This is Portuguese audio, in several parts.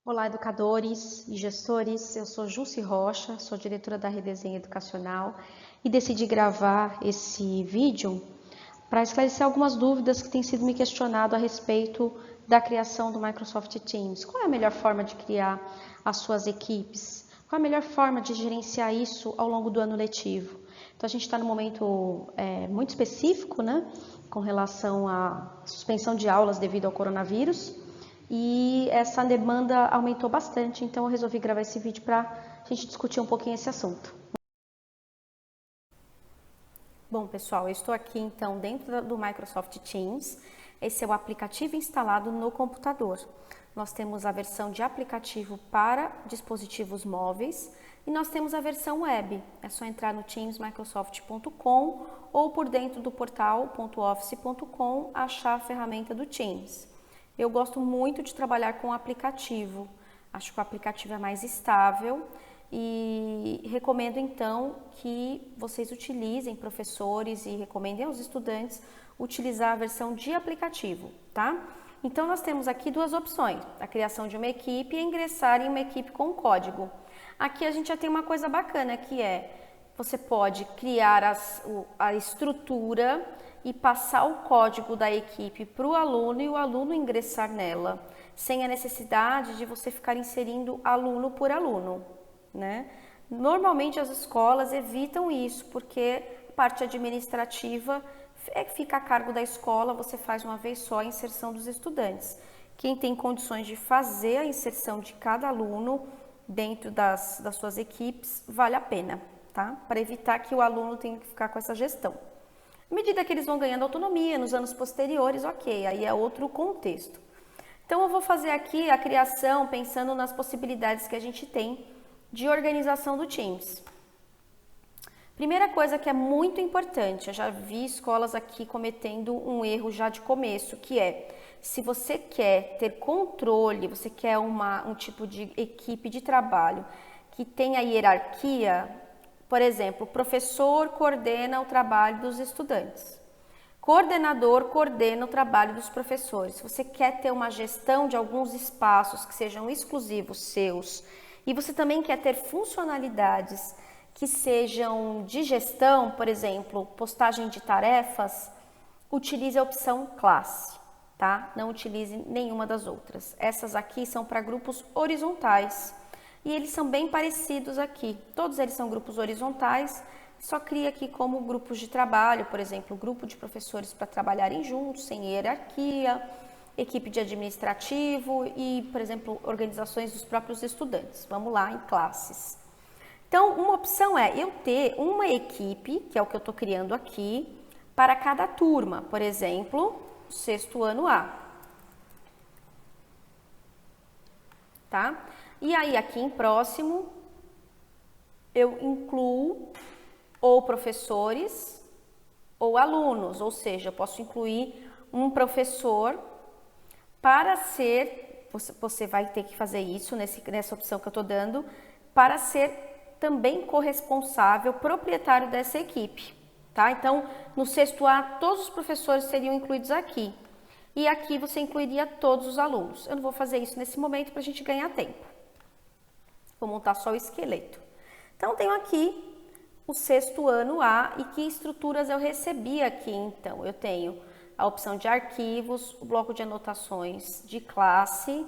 Olá, educadores e gestores. Eu sou Jussi Rocha, sou diretora da Redesenho Educacional e decidi gravar esse vídeo para esclarecer algumas dúvidas que têm sido me questionado a respeito da criação do Microsoft Teams. Qual é a melhor forma de criar as suas equipes? Qual é a melhor forma de gerenciar isso ao longo do ano letivo? Então, a gente está num momento muito específico, né, com relação à suspensão de aulas devido ao coronavírus. E essa demanda aumentou bastante, então eu resolvi gravar esse vídeo para a gente discutir um pouquinho esse assunto. Bom, pessoal, eu estou aqui então dentro do Microsoft Teams. Esse é o aplicativo instalado no computador. Nós temos a versão de aplicativo para dispositivos móveis e nós temos a versão web. É só entrar no teamsmicrosoft.com ou por dentro do portal.office.com achar a ferramenta do Teams. Eu gosto muito de trabalhar com o aplicativo, acho que o aplicativo é mais estável e recomendo então que vocês utilizem, professores, e recomendem aos estudantes utilizar a versão de aplicativo, tá? Então nós temos aqui duas opções, a criação de uma equipe e ingressar em uma equipe com código. Aqui a gente já tem uma coisa bacana que você pode criar a estrutura e passar o código da equipe para o aluno e o aluno ingressar nela, sem a necessidade de você ficar inserindo aluno por aluno, né? Normalmente as escolas evitam isso, porque a parte administrativa fica a cargo da escola, você faz uma vez só a inserção dos estudantes. Quem tem condições de fazer a inserção de cada aluno dentro das suas equipes, vale a pena, tá? Para evitar que o aluno tenha que ficar com essa gestão. À medida que eles vão ganhando autonomia nos anos posteriores, ok, aí é outro contexto. Então eu vou fazer aqui a criação pensando nas possibilidades que a gente tem de organização do Teams. Primeira coisa que é muito importante, eu já vi escolas aqui cometendo um erro já de começo, que se você quer ter controle, você quer um tipo de equipe de trabalho que tenha hierarquia, por exemplo, o professor coordena o trabalho dos estudantes, coordenador coordena o trabalho dos professores. Se você quer ter uma gestão de alguns espaços que sejam exclusivos seus e você também quer ter funcionalidades que sejam de gestão, por exemplo, postagem de tarefas, utilize a opção classe, tá? Não utilize nenhuma das outras. Essas aqui são para grupos horizontais e eles são bem parecidos aqui. Todos eles são grupos horizontais, só cria aqui como grupos de trabalho, por exemplo, grupo de professores para trabalharem juntos, sem hierarquia, equipe de administrativo e, por exemplo, organizações dos próprios estudantes. Vamos lá em classes. Então, uma opção é eu ter uma equipe, que é o que eu estou criando aqui, para cada turma. Por exemplo, o sexto ano A. Tá? E aí, aqui em próximo, eu incluo ou professores ou alunos, ou seja, eu posso incluir um professor para ser, você vai ter que fazer isso nessa opção que eu estou dando, para ser também corresponsável, proprietário dessa equipe, tá? Então, no sexto A, todos os professores seriam incluídos aqui. E aqui você incluiria todos os alunos. Eu não vou fazer isso nesse momento para a gente ganhar tempo. Vou montar só o esqueleto. Então, tenho aqui o sexto ano A e que estruturas eu recebi aqui, então. Eu tenho a opção de arquivos, o bloco de anotações de classe.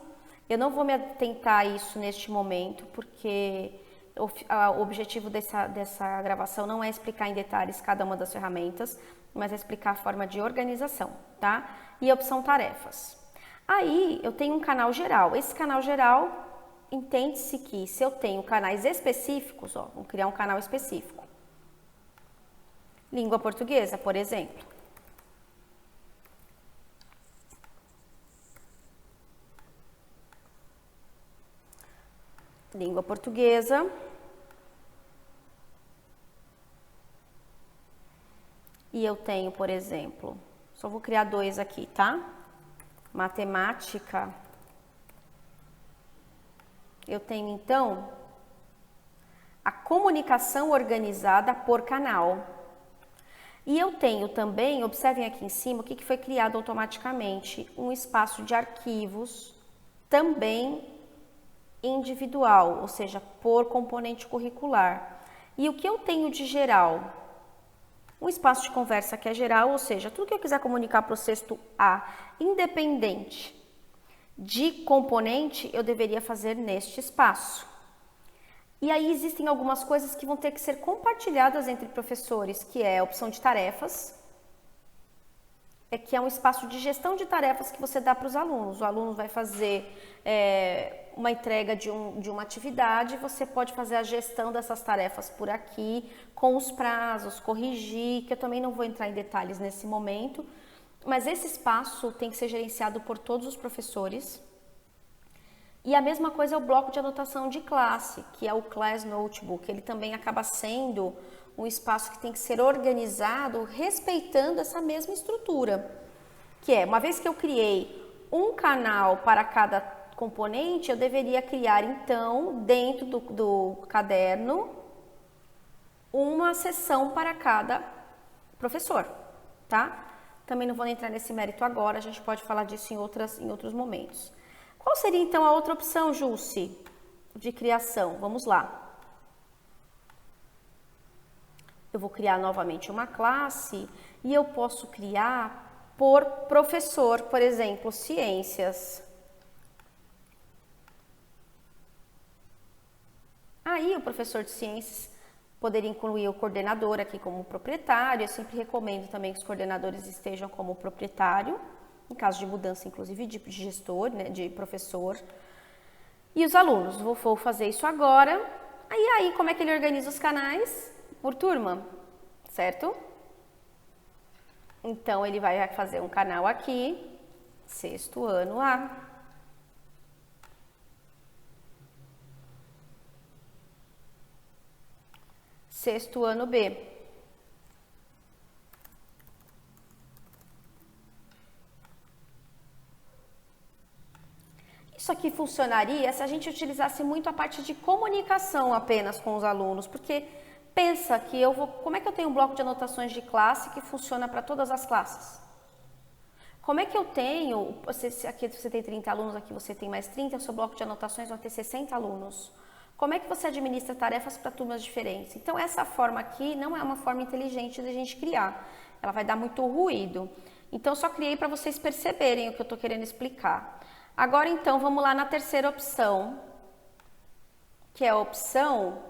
Eu não vou me atentar a isso neste momento, porque o objetivo dessa gravação não é explicar em detalhes cada uma das ferramentas, mas é explicar a forma de organização, tá? E a opção tarefas. Aí eu tenho um canal geral. Esse canal geral, entende-se que se eu tenho canais específicos, vamos criar um canal específico. Língua portuguesa, por exemplo. Língua portuguesa. E eu tenho, por exemplo, só vou criar dois aqui, tá? Matemática. Eu tenho, então, a comunicação organizada por canal. E eu tenho também, observem aqui em cima, o que foi criado automaticamente, um espaço de arquivos também individual, ou seja, por componente curricular. E o que eu tenho de geral? Um espaço de conversa que é geral, ou seja, tudo que eu quiser comunicar para o sexto A, independente de componente, eu deveria fazer neste espaço. E aí existem algumas coisas que vão ter que ser compartilhadas entre professores, que é a opção de tarefas, que é um espaço de gestão de tarefas que você dá para os alunos. O aluno vai fazer uma entrega de uma atividade, você pode fazer a gestão dessas tarefas por aqui, com os prazos, corrigir, que eu também não vou entrar em detalhes nesse momento, mas esse espaço tem que ser gerenciado por todos os professores. E a mesma coisa é o bloco de anotação de classe, que é o Class Notebook. Ele também acaba sendo um espaço que tem que ser organizado respeitando essa mesma estrutura. Que é, uma vez que eu criei um canal para cada componente, eu deveria criar, então, dentro do caderno, uma seção para cada professor, tá? Também não vou entrar nesse mérito agora, a gente pode falar disso em outros momentos. Qual seria então a outra opção, Jusce, de criação? Vamos lá. Eu vou criar novamente uma classe e eu posso criar por professor, por exemplo, ciências. Aí o professor de ciências poderia incluir o coordenador aqui como proprietário. Eu sempre recomendo também que os coordenadores estejam como proprietário, em caso de mudança, inclusive, de gestor, né, de professor. E os alunos, vou fazer isso agora. Aí, como é que ele organiza os canais? Por turma, certo? Então, ele vai fazer um canal aqui, sexto ano A. Sexto ano B. Isso aqui funcionaria se a gente utilizasse muito a parte de comunicação apenas com os alunos, porque pensa que como é que eu tenho um bloco de anotações de classe que funciona para todas as classes? Como é que eu tenho, aqui você tem 30 alunos, aqui você tem mais 30, o seu bloco de anotações vai ter 60 alunos. Como é que você administra tarefas para turmas diferentes? Então, essa forma aqui não é uma forma inteligente de a gente criar. Ela vai dar muito ruído. Então, eu só criei para vocês perceberem o que eu estou querendo explicar. Agora, então, vamos lá na terceira opção, que é a opção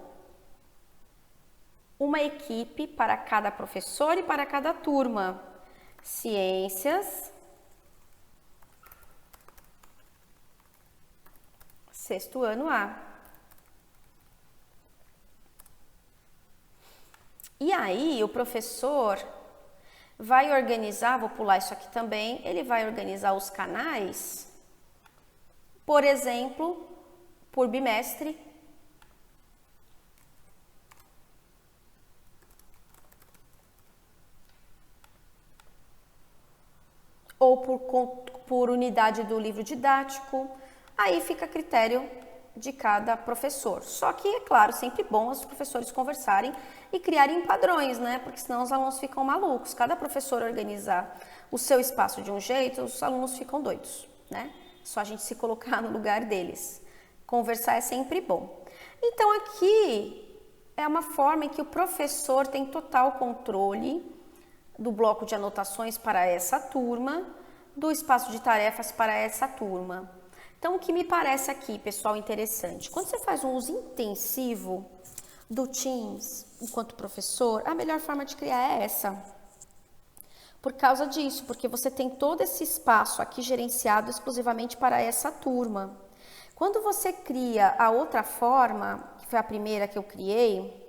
uma equipe para cada professor e para cada turma. Ciências, sexto ano A. E aí, o professor vai organizar, vou pular isso aqui também, ele vai organizar os canais, por exemplo, por bimestre, ou por unidade do livro didático, aí fica a critério de cada professor. Só que, é claro, sempre bom os professores conversarem e criarem padrões, né? Porque senão os alunos ficam malucos. Cada professor organizar o seu espaço de um jeito, os alunos ficam doidos, né? Só a gente se colocar no lugar deles. Conversar é sempre bom. Então, aqui é uma forma em que o professor tem total controle do bloco de anotações para essa turma, do espaço de tarefas para essa turma. Então, o que me parece aqui, pessoal, interessante, quando você faz um uso intensivo do Teams enquanto professor, a melhor forma de criar é essa. Por causa disso, porque você tem todo esse espaço aqui gerenciado exclusivamente para essa turma. Quando você cria a outra forma, que foi a primeira que eu criei,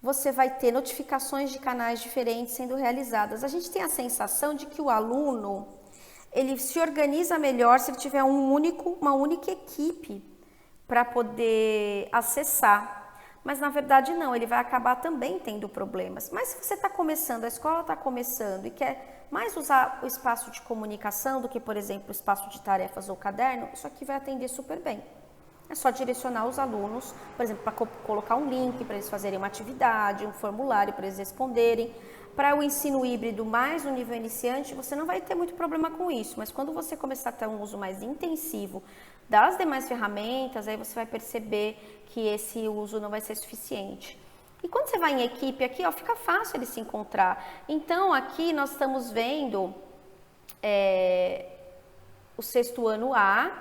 você vai ter notificações de canais diferentes sendo realizadas. A gente tem a sensação de que o aluno, ele se organiza melhor se ele tiver uma única equipe para poder acessar. Mas, na verdade, não, ele vai acabar também tendo problemas. Mas se você está começando, a escola está começando e quer mais usar o espaço de comunicação do que, por exemplo, o espaço de tarefas ou caderno, isso aqui vai atender super bem. É só direcionar os alunos, por exemplo, para colocar um link para eles fazerem uma atividade, um formulário para eles responderem. Para o ensino híbrido mais no nível iniciante, você não vai ter muito problema com isso, mas quando você começar a ter um uso mais intensivo das demais ferramentas, aí você vai perceber que esse uso não vai ser suficiente. E quando você vai em equipe aqui, ó, fica fácil ele se encontrar. Então, aqui nós estamos vendo o sexto ano A,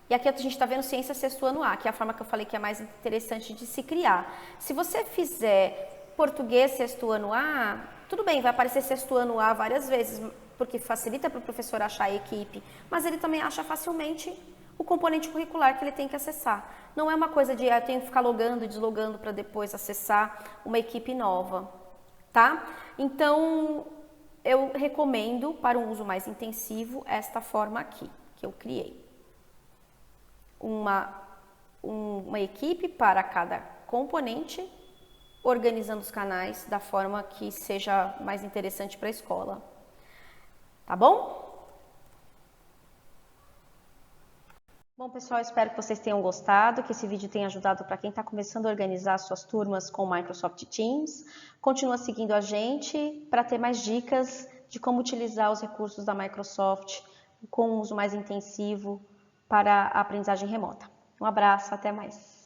e aqui a gente está vendo ciência sexto ano A, que é a forma que eu falei que é mais interessante de se criar. Se você fizer português sexto ano A, tudo bem, vai aparecer sexto ano A várias vezes, porque facilita para o professor achar a equipe, mas ele também acha facilmente o componente curricular que ele tem que acessar. Não é uma coisa de eu tenho que ficar logando e deslogando para depois acessar uma equipe nova, tá? Então, eu recomendo para um uso mais intensivo esta forma aqui, que eu criei. Uma equipe para cada componente, organizando os canais da forma que seja mais interessante para a escola. Tá bom? Bom, pessoal, espero que vocês tenham gostado, que esse vídeo tenha ajudado para quem está começando a organizar suas turmas com o Microsoft Teams. Continua seguindo a gente para ter mais dicas de como utilizar os recursos da Microsoft com um uso mais intensivo para a aprendizagem remota. Um abraço, até mais!